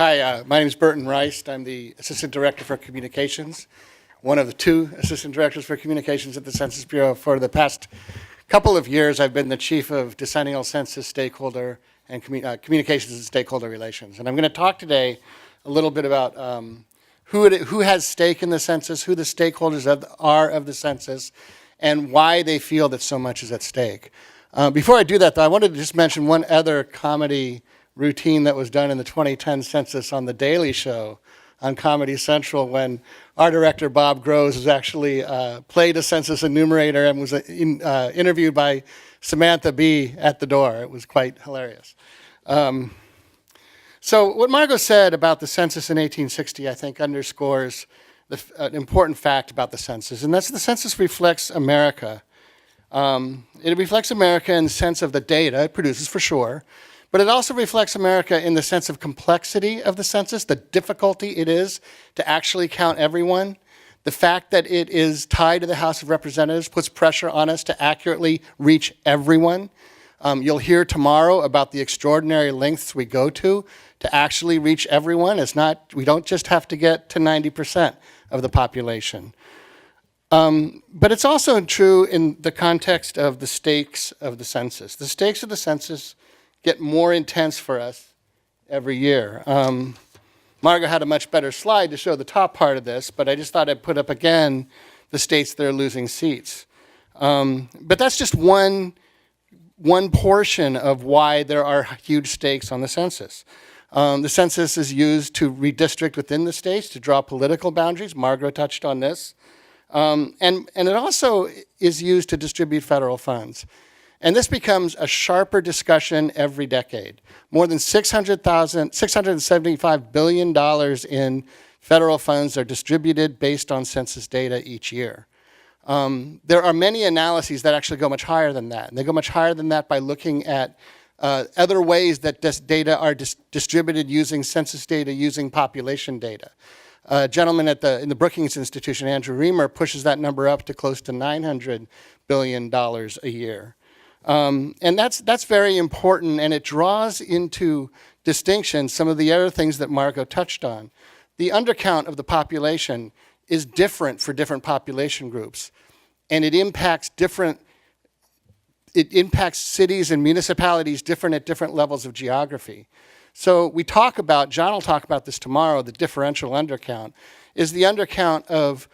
Hi, my name is Burton Reist. I'm the Assistant Director for Communications, one of the two Assistant Directors for Communications at the Census Bureau. For the past couple of years, I've been the Chief of Decennial Census Stakeholder and Communications and Stakeholder Relations. And I'm going to talk today a little bit about who has stake in the census, who the stakeholders are of the census, and why they feel that so much is at stake. Before I do that, though, I wanted to just mention one other comedy routine that was done in the 2010 census on The Daily Show on Comedy Central, when our director, Bob Groves, was actually played a census enumerator and was interviewed by Samantha Bee at the door. It was quite hilarious. So what Margot said about the census in 1860, I think, underscores an important fact about the census, and that's the census reflects America. It reflects America in the sense of the data it produces, for sure, but it also reflects America in the sense of complexity of the census, the difficulty it is to actually count everyone. The fact that it is tied to the House of Representatives puts pressure on us to accurately reach everyone. You'll hear tomorrow about the extraordinary lengths we go to actually reach everyone. We don't just have to get to 90% of the population. But it's also true in the context of the stakes of the census. The stakes of the census get more intense for us every year. Margot had a much better slide to show the top part of this, but I just thought I'd put up again the states that are losing seats. But that's just one portion of why there are huge stakes on the census. The census is used to redistrict within the states, to draw political boundaries. Margot touched on this. And it also is used to distribute federal funds. And this becomes a sharper discussion every decade. More than $675 billion in federal funds are distributed based on census data each year. There are many analyses that actually go much higher than that. And they go much higher than that by looking at other ways that this data are distributed using census data, using population data. A gentleman in the Brookings Institution, Andrew Reamer, pushes that number up to close to $900 billion a year. And that's very important, and it draws into distinction some of the other things that Margot touched on. The undercount of the population is different for different population groups, and it impacts cities and municipalities different at different levels of geography. So John will talk about this tomorrow, the differential undercount, is the undercount of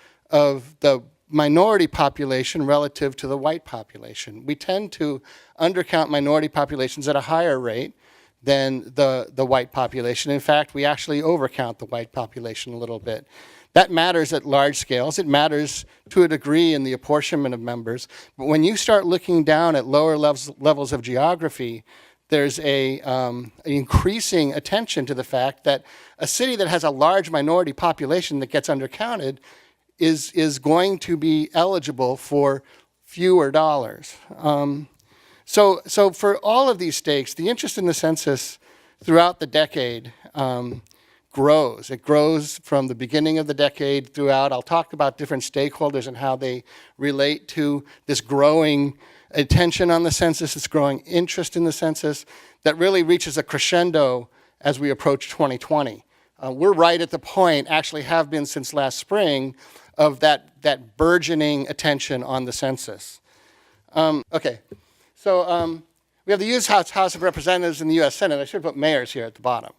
the minority population relative to the white population. We tend to undercount minority populations at a higher rate than the white population. In fact, we actually overcount the white population a little bit. That matters at large scales. It matters to a degree in the apportionment of members. But when you start looking down at lower levels of geography, there's an increasing attention to the fact that a city that has a large minority population that gets undercounted is going to be eligible for fewer dollars. So for all of these stakes, the interest in the census throughout the decade grows. It grows from the beginning of the decade throughout. I'll talk about different stakeholders and how they relate to this growing attention on the census, this growing interest in the census that really reaches a crescendo as we approach 2020. We're right at the point, actually have been since last spring, of that burgeoning attention on the census. Okay, so we have the U.S. House of Representatives and the U.S. Senate. I should put mayors here at the bottom.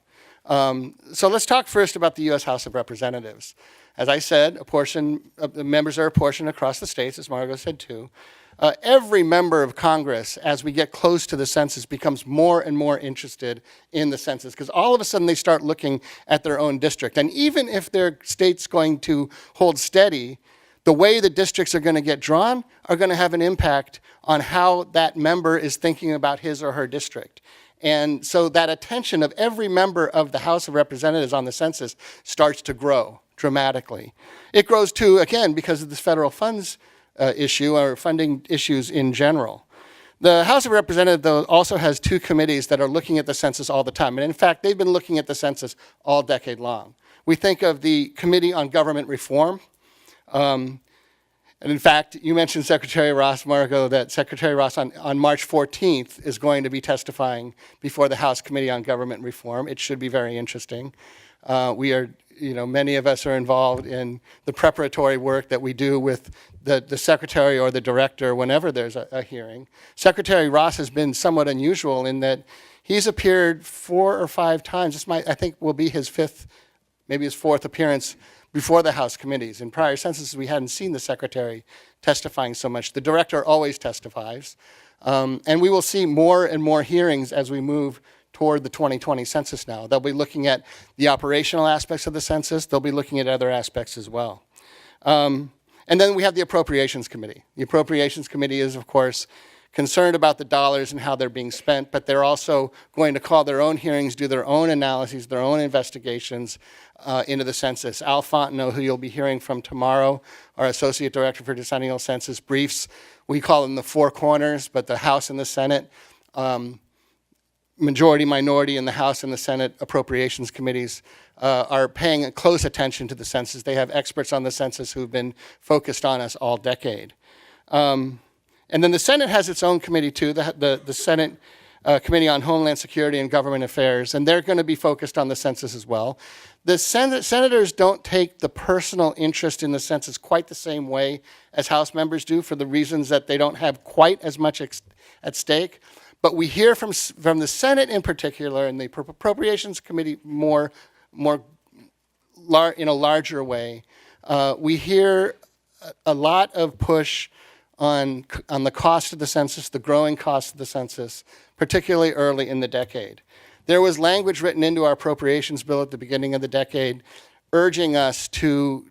So let's talk first about the U.S. House of Representatives. As I said, a portion of the members are apportioned across the states, as Margot said too. Every member of Congress, as we get close to the census, becomes more and more interested in the census, because all of a sudden they start looking at their own district. And even if their state's going to hold steady, the way the districts are going to get drawn are going to have an impact on how that member is thinking about his or her district. And so that attention of every member of the House of Representatives on the census starts to grow dramatically. It grows too, again, because of this federal funds issue or funding issues in general. The House of Representatives, though, also has two committees that are looking at the census all the time. And in fact, they've been looking at the census all decade long. We think of the Committee on Government Reform. And in fact, you mentioned Secretary Ross, Margot, that Secretary Ross on March 14th is going to be testifying before the House Committee on Government Reform. It should be very interesting. We are, many of us are involved in the preparatory work that we do with the secretary or the director whenever there's a hearing. Secretary Ross has been somewhat unusual in that he's appeared 4 or 5 times. This I think will be his 5th, maybe his 4th appearance before the House committees. In prior censuses, we hadn't seen the secretary testifying so much. The director always testifies. And we will see more and more hearings as we move toward the 2020 census now. They'll be looking at the operational aspects of the census. They'll be looking at other aspects as well. And then we have the Appropriations Committee. The Appropriations Committee is, of course, concerned about the dollars and how they're being spent, but they're also going to call their own hearings, do their own analyses, their own investigations into the census. Al Fontenot, who you'll be hearing from tomorrow, our Associate Director for Decennial Census, briefs. We call them the 4 corners, but the House and the Senate, majority, minority in the House and the Senate Appropriations Committees are paying close attention to the census. They have experts on the census who've been focused on us all decade. And then the Senate has its own committee too, the Senate Committee on Homeland Security and Government Affairs, and they're going to be focused on the census as well. The senators don't take the personal interest in the census quite the same way as House members do for the reasons that they don't have quite as much at stake. But we hear from the Senate in particular, and the Appropriations Committee in a larger way, we hear a lot of push on the cost of the census, the growing cost of the census, particularly early in the decade. There was language written into our appropriations bill at the beginning of the decade urging us to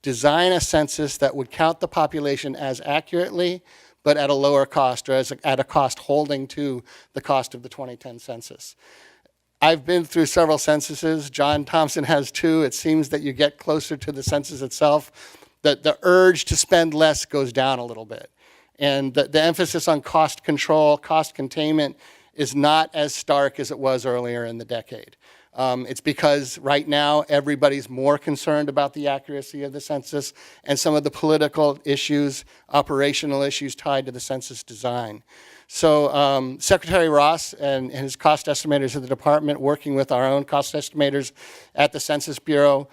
design a census that would count the population as accurately, but at a lower cost, or at a cost holding to the cost of the 2010 census. I've been through several censuses. John Thompson has too. It seems that you get closer to the census itself, that the urge to spend less goes down a little bit. And the emphasis on cost control, cost containment is not as stark as it was earlier in the decade. It's because right now everybody's more concerned about the accuracy of the census and some of the political issues, operational issues tied to the census design. So Secretary Ross and his cost estimators of the department, working with our own cost estimators at the Census Bureau,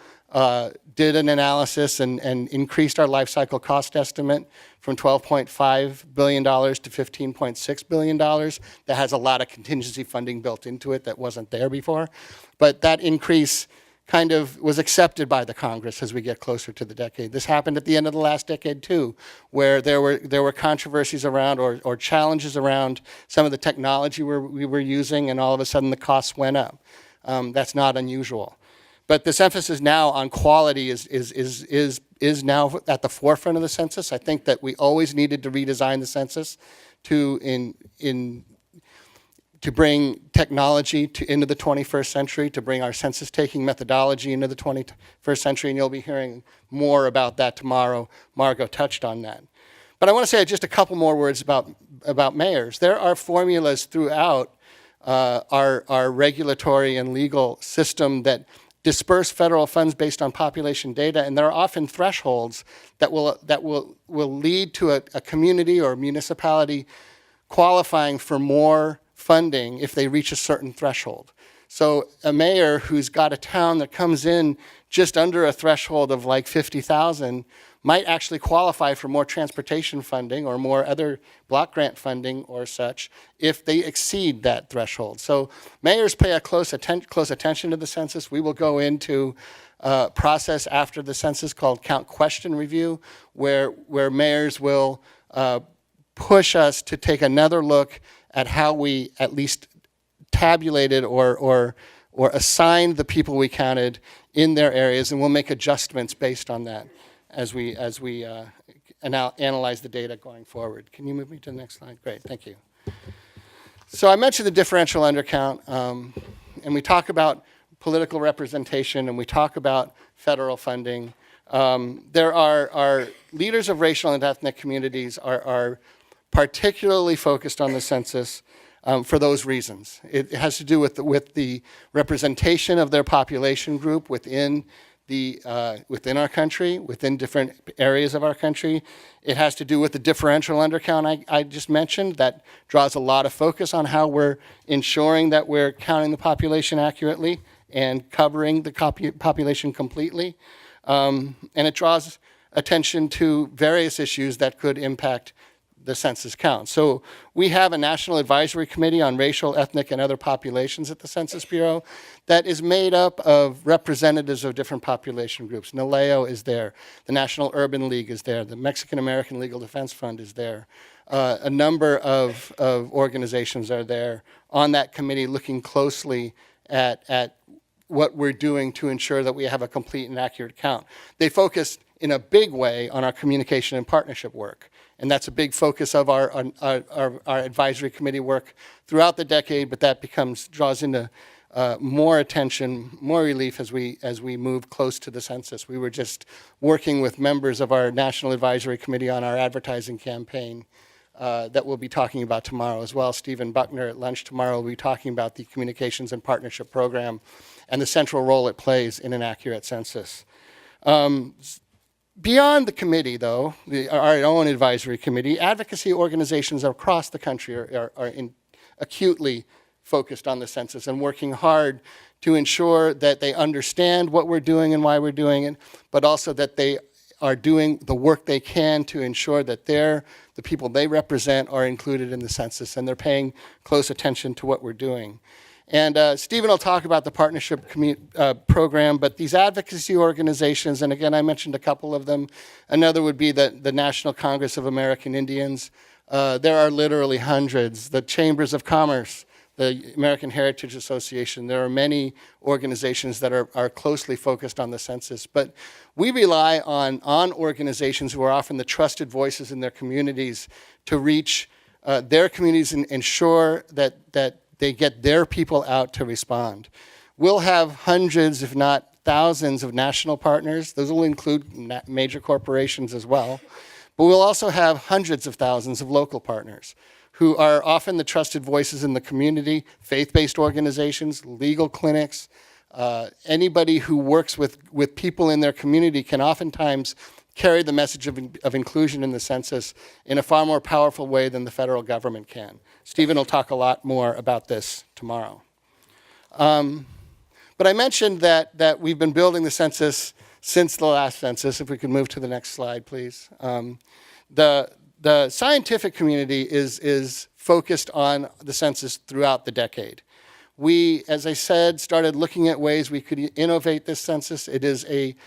did an analysis and increased our life cycle cost estimate from $12.5 billion to $15.6 billion. That has a lot of contingency funding built into it that wasn't there before. But that increase kind of was accepted by the Congress as we get closer to the decade. This happened at the end of the last decade too, where there were controversies around or challenges around some of the technology we were using, and all of a sudden the costs went up. That's not unusual. But this emphasis now on quality is now at the forefront of the census. I think that we always needed to redesign the census to bring technology into the 21st century, to bring our census taking methodology into the 21st century, and you'll be hearing more about that tomorrow. Margot touched on that. But I want to say just a couple more words about mayors. There are formulas throughout our regulatory and legal system that disperse federal funds based on population data, and there are often thresholds that will lead to a community or municipality qualifying for more funding if they reach a certain threshold. So a mayor who's got a town that comes in just under a threshold of like 50,000 might actually qualify for more transportation funding or more other block grant funding or such if they exceed that threshold. So mayors pay a close attention to the census. We will go into a process after the census called count question review, where mayors will push us to take another look at how we at least tabulated or assigned the people we counted in their areas, and we'll make adjustments based on that as we analyze the data going forward. Can you move me to the next slide? Great, thank you. So I mentioned the differential undercount, and we talk about political representation, and we talk about federal funding. There are leaders of racial and ethnic communities are particularly focused on the census for those reasons. It has to do with the representation of their population group within within our country, within different areas of our country. It has to do with the differential undercount I just mentioned. That draws a lot of focus on how we're ensuring that we're counting the population accurately and covering the population completely. And it draws attention to various issues that could impact the census count. So we have a National Advisory Committee on Racial, Ethnic, and Other Populations at the Census Bureau that is made up of representatives of different population groups. NALEO is there, the National Urban League is there, the Mexican American Legal Defense Fund is there. A number of organizations are there on that committee looking closely at what we're doing to ensure that we have a complete and accurate count. They focus in a big way on our communication and partnership work. And that's a big focus of our advisory committee work throughout the decade, but that draws into more attention, more relief as we move close to the census. We were just working with members of our National Advisory Committee on our advertising campaign that we'll be talking about tomorrow as well. Stephen Buckner at lunch tomorrow will be talking about the Communications and Partnership Program and the central role it plays in an accurate census. Beyond the committee, though, our own advisory committee, advocacy organizations across the country are acutely focused on the census and working hard to ensure that they understand what we're doing and why we're doing it, but also that they are doing the work they can to ensure that the people they represent are included in the census and they're paying close attention to what we're doing. And Stephen will talk about the partnership program, but these advocacy organizations, and again, I mentioned a couple of them. Another would be the National Congress of American Indians. There are literally hundreds. The Chambers of Commerce, the American Heritage Association. There are many organizations that are closely focused on the census, but we rely on organizations who are often the trusted voices in their communities to reach their communities and ensure that they get their people out to respond. We'll have hundreds, if not thousands, of national partners. Those will include major corporations as well. But we'll also have hundreds of thousands of local partners who are often the trusted voices in the community, faith-based organizations, legal clinics. Anybody who works with people in their community can oftentimes carry the message of inclusion in the census in a far more powerful way than the federal government can. Stephen will talk a lot more about this tomorrow. But I mentioned that we've been building the census since the last census. If we could move to the next slide, please. The scientific community is focused on the census throughout the decade. We, as I said, started looking at ways we could innovate this census. It is a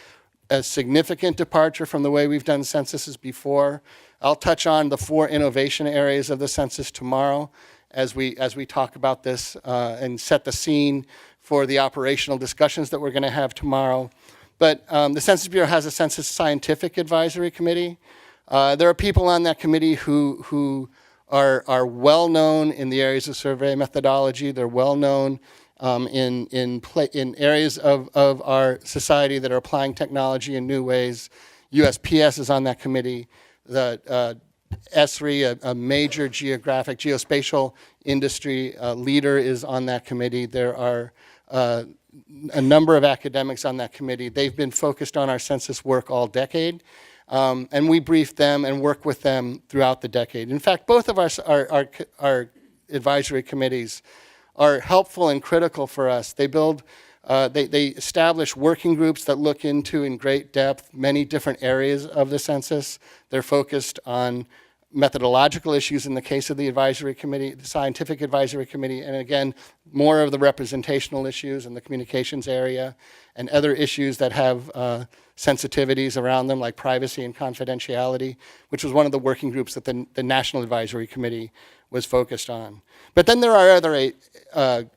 significant departure from the way we've done censuses before. I'll touch on the 4 innovation areas of the census tomorrow as we talk about this and set the scene for the operational discussions that we're going to have tomorrow. But the Census Bureau has a Census Scientific Advisory Committee. There are people on that committee who are well known in the areas of survey methodology. They're well known in areas of our society that are applying technology in new ways. USPS is on that committee. The ESRI, a major geospatial industry leader, is on that committee. There are a number of academics on that committee. They've been focused on our census work all decade, and we brief them and work with them throughout the decade. In fact, both of our advisory committees are helpful and critical for us. They establish working groups that look into, in great depth, many different areas of the census. They're focused on methodological issues in the case of the advisory committee, the scientific advisory committee, and again, more of the representational issues in the communications area and other issues that have sensitivities around them, like privacy and confidentiality, which was one of the working groups that the National Advisory Committee was focused on. But then there are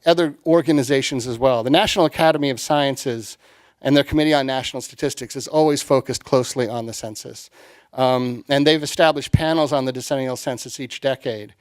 other organizations as well. The National Academy of Sciences and their Committee on National Statistics is always focused closely on the census. And they've established panels on the decennial census each decade.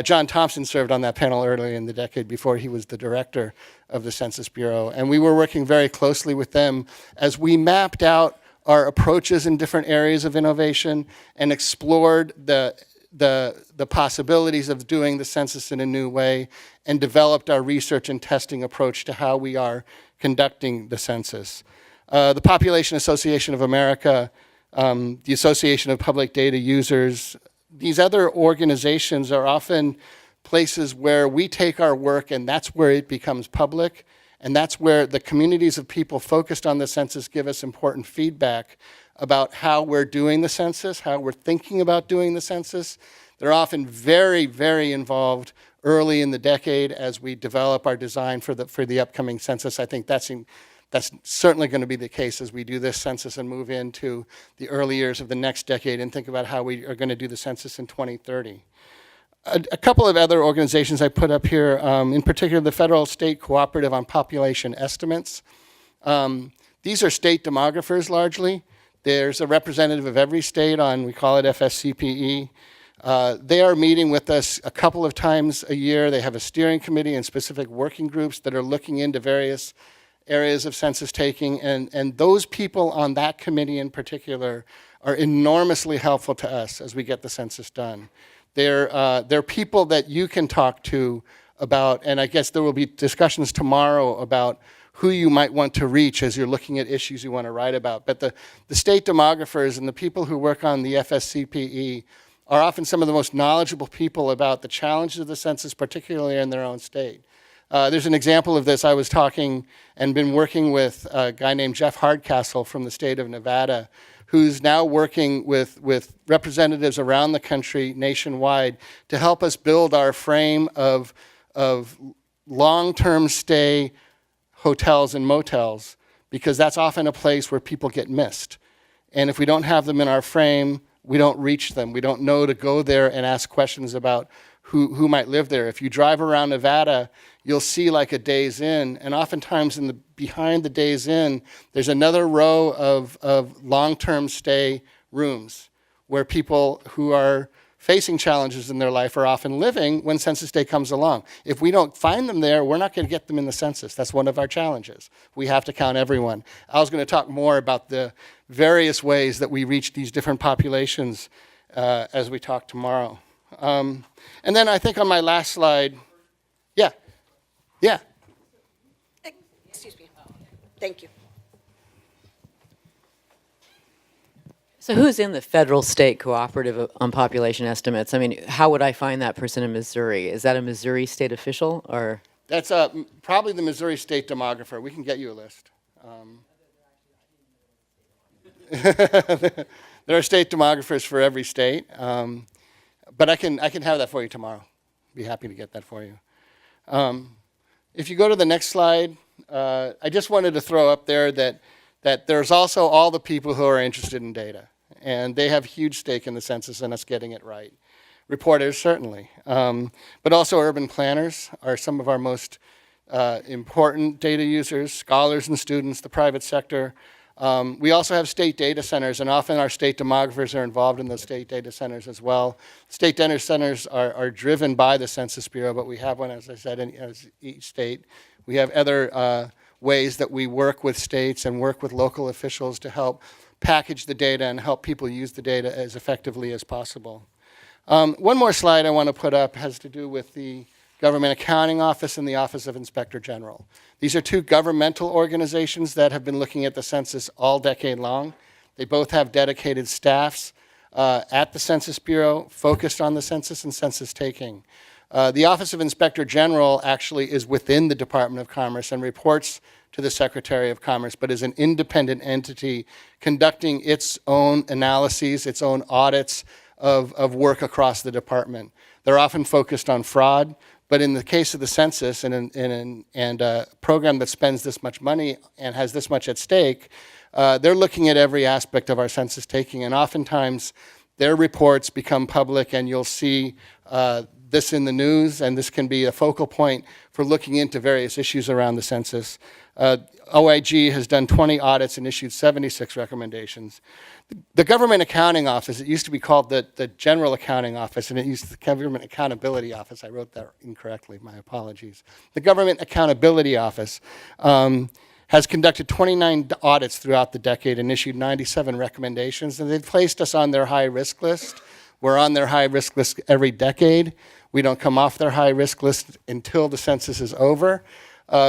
John Thompson served on that panel early in the decade before he was the director of the Census Bureau. And we were working very closely with them as we mapped out our approaches in different areas of innovation and explored the possibilities of doing the census in a new way and developed our research and testing approach to how we are conducting the census. the Population Association of America, the Association of Public Data Users. These other organizations are often places where we take our work and that's where it becomes public, and that's where the communities of people focused on the census give us important feedback about how we're doing the census, how we're thinking about doing the census. They're often very, very involved early in the decade as we develop our design for the upcoming census. I think that's certainly going to be the case as we do this census and move into the early years of the next decade and think about how we are going to do the census in 2030. A couple of other organizations I put up here, in particular the Federal State Cooperative on Population Estimates. These are state demographers largely. There's a representative of every state on, we call it FSCPE. They are meeting with us a couple of times a year. They have a steering committee and specific working groups that are looking into various areas of census taking, and those people on that committee in particular are enormously helpful to us as we get the census done. They're people that you can talk to about, and I guess there will be discussions tomorrow about who you might want to reach as you're looking at issues you want to write about. But the state demographers and the people who work on the FSCPE are often some of the most knowledgeable people about the challenges of the census, particularly in their own state. There's an example of this. I was talking and been working with a guy named Jeff Hardcastle from the state of Nevada, who's now working with representatives around the country, nationwide, to help us build our frame of long-term stay hotels and motels, because that's often a place where people get missed. And if we don't have them in our frame, we don't reach them. We don't know to go there and ask questions about who might live there. If you drive around Nevada, you'll see like a Days Inn, and oftentimes behind the Days Inn, there's another row of long-term stay rooms where people who are facing challenges in their life are often living when Census Day comes along. If we don't find them there, we're not going to get them in the census. That's one of our challenges. We have to count everyone. Al's going to talk more about the various ways that we reach these different populations as we talk tomorrow. And then I think on my last slide, yeah. Excuse me. Thank you. So who's in the federal state cooperative on population estimates? I mean, how would I find that person in Missouri? Is that a Missouri state official or? That's probably the Missouri state demographer. We can get you a list. There are state demographers for every state, but I can have that for you tomorrow. Be happy to get that for you. If you go to the next slide, I just wanted to throw up there that there's also all the people who are interested in data, and they have huge stake in the census and us getting it right. Reporters, certainly, but also urban planners are some of our most important data users, scholars and students, the private sector. We also have state data centers, and often our state demographers are involved in those state data centers as well. State data centers are driven by the Census Bureau, but we have one, as I said, in each state. We have other ways that we work with states and work with local officials to help package the data and help people use the data as effectively as possible. One more slide I want to put up has to do with the Government Accounting Office and the Office of Inspector General. These are two governmental organizations that have been looking at the census all decade long. They both have dedicated staffs at the Census Bureau focused on the census and census taking. The Office of Inspector General actually is within the Department of Commerce and reports to the Secretary of Commerce, but is an independent entity conducting its own analyses, its own audits of work across the department. They're often focused on fraud, but in the case of the census and a program that spends this much money and has this much at stake, they're looking at every aspect of our census taking, and oftentimes their reports become public, and you'll see this in the news, and this can be a focal point for looking into various issues around the census. OIG has done 20 audits and issued 76 recommendations. The Government Accounting Office, it used to be called the General Accounting Office, and it used the Government Accountability Office. I wrote that incorrectly, my apologies. The Government Accountability Office has conducted 29 audits throughout the decade and issued 97 recommendations, and they've placed us on their high-risk list. We're on their high-risk list every decade. We don't come off their high-risk list until the census is over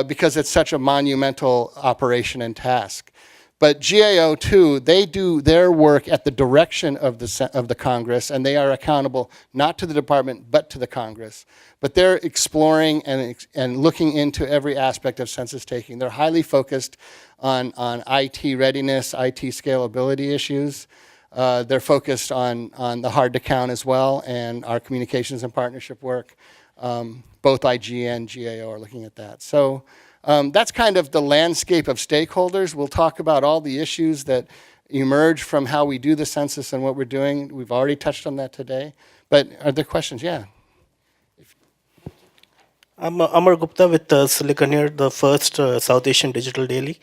because it's such a monumental operation and task. But GAO too, they do their work at the direction of the Congress, and they are accountable not to the department but to the Congress. But they're exploring and looking into every aspect of census taking. They're highly focused on IT readiness, IT scalability issues. They're focused on the hard to count as well, and our communications and partnership work. Both IG and GAO are looking at that. So that's kind of the landscape of stakeholders. We'll talk about all the issues that emerge from how we do the census and what we're doing. We've already touched on that today. But are there questions? Yeah. I'm Amar Gupta with Silicon here, the first South Asian Digital Daily.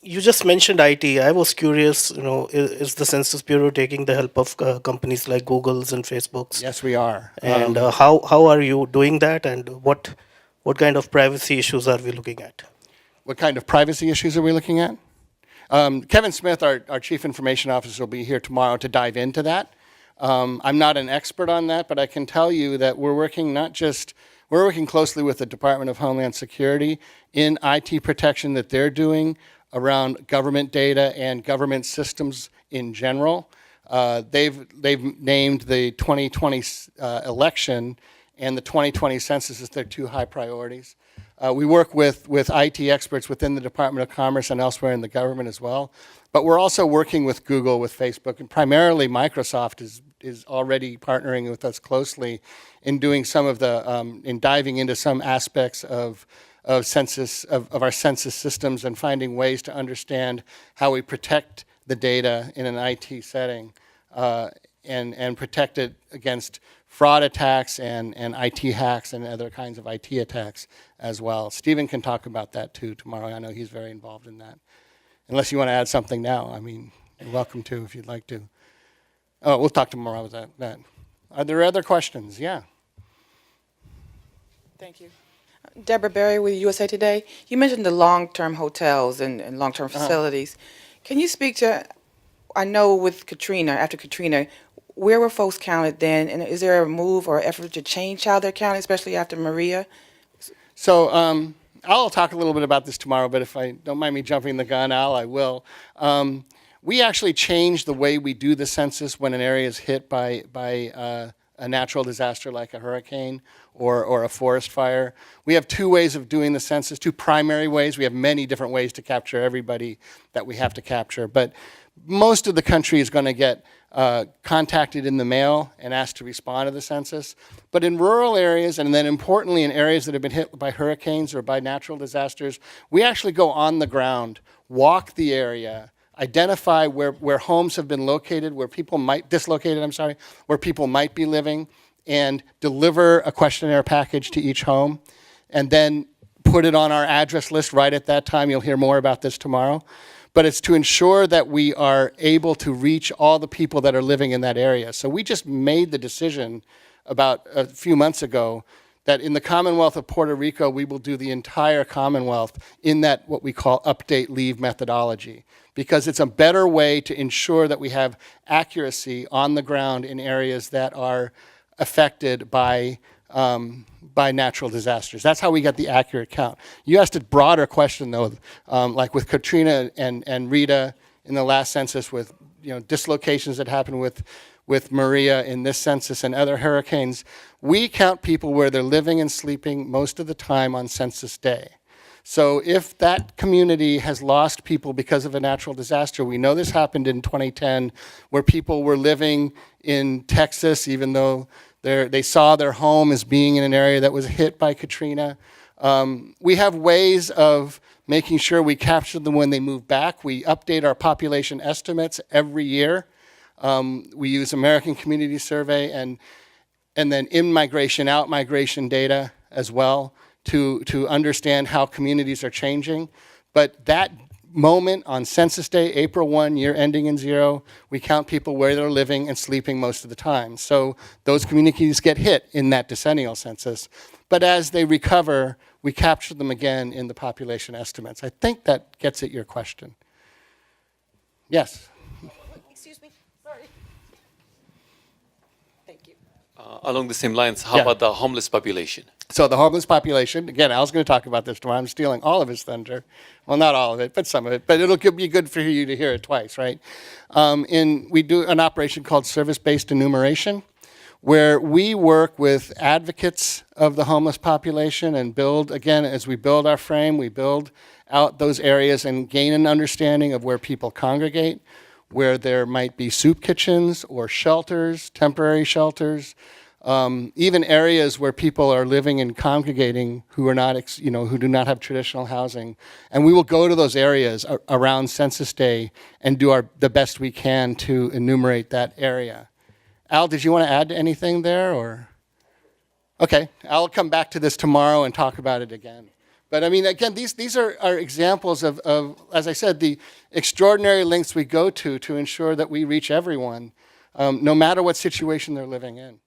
You just mentioned IT. I was curious, is the Census Bureau taking the help of companies like Google's and Facebook's? Yes, we are. And how are you doing that, and what kind of privacy issues are we looking at? What kind of privacy issues are we looking at? Kevin Smith, our Chief Information Officer, will be here tomorrow to dive into that. I'm not an expert on that, but I can tell you that we're working closely with the Department of Homeland Security in IT protection that they're doing around government data and government systems in general. They've named the 2020 election and the 2020 census as their two high priorities. We work with IT experts within the Department of Commerce and elsewhere in the government as well. But we're also working with Google, with Facebook, and primarily Microsoft is already partnering with us closely in doing some of in diving into some aspects of our census systems and finding ways to understand how we protect the data in an IT setting and protect it against fraud attacks and IT hacks and other kinds of IT attacks as well. Stephen can talk about that too tomorrow. I know he's very involved in that. Unless you want to add something now, I mean, you're welcome to if you'd like to. Oh, we'll talk tomorrow about that. Are there other questions? Yeah. Thank you. Deborah Berry with USA Today. You mentioned the long-term hotels and long-term facilities. Can you speak to, I know with Katrina, after Katrina, where were folks counted then? And is there a move or effort to change how they're counted, especially after Maria? So I'll talk a little bit about this tomorrow, but if I don't mind me jumping the gun, I will. We actually change the way we do the census when an area is hit by a natural disaster like a hurricane or a forest fire. We have two ways of doing the census, two primary ways. We have many different ways to capture everybody that we have to capture, but most of the country is going to get contacted in the mail and asked to respond to the census. But in rural areas, and then importantly in areas that have been hit by hurricanes or by natural disasters, we actually go on the ground, walk the area, identify where homes have been located, where people might be living, and deliver a questionnaire package to each home, and then put it on our address list right at that time. You'll hear more about this tomorrow. But it's to ensure that we are able to reach all the people that are living in that area. So we just made the decision about a few months ago that in the Commonwealth of Puerto Rico, we will do the entire Commonwealth in that what we call update leave methodology, because it's a better way to ensure that we have accuracy on the ground in areas that are affected by natural disasters. That's how we get the accurate count. You asked a broader question though, like with Katrina and Rita in the last census, with dislocations that happened with Maria in this census and other hurricanes. We count people where they're living and sleeping most of the time on census day. So if that community has lost people because of a natural disaster, we know this happened in 2010 where people were living in Texas even though they saw their home as being in an area that was hit by Katrina. We have ways of making sure we capture them when they move back. We update our population estimates every year. We use American Community Survey and then in-migration, out-migration data as well to understand how communities are changing. But that moment on Census Day, April 1, year ending in 0, we count people where they're living and sleeping most of the time. So those communities get hit in that decennial census. But as they recover, we capture them again in the population estimates. I think that gets at your question. Yes? Excuse me, sorry. Thank you. Along the same lines, how Yeah. about the homeless population? So the homeless population, again, Al's going to talk about this tomorrow. I'm stealing all of his thunder. Well, not all of it, but some of it. But it'll be good for you to hear it twice, right? We do an operation called service-based enumeration, where we work with advocates of the homeless population and build, again, as we build our frame, we build out those areas and gain an understanding of where people congregate, where there might be soup kitchens or shelters, temporary shelters, even areas where people are living and congregating who are not, who do not have traditional housing. And we will go to those areas around Census Day and do the best we can to enumerate that area. Al, did you want to add anything there, or? Okay, I'll come back to this tomorrow and talk about it again. But I mean, again, these are examples of, as I said, the extraordinary lengths we go to ensure that we reach everyone, no matter what situation they're living in.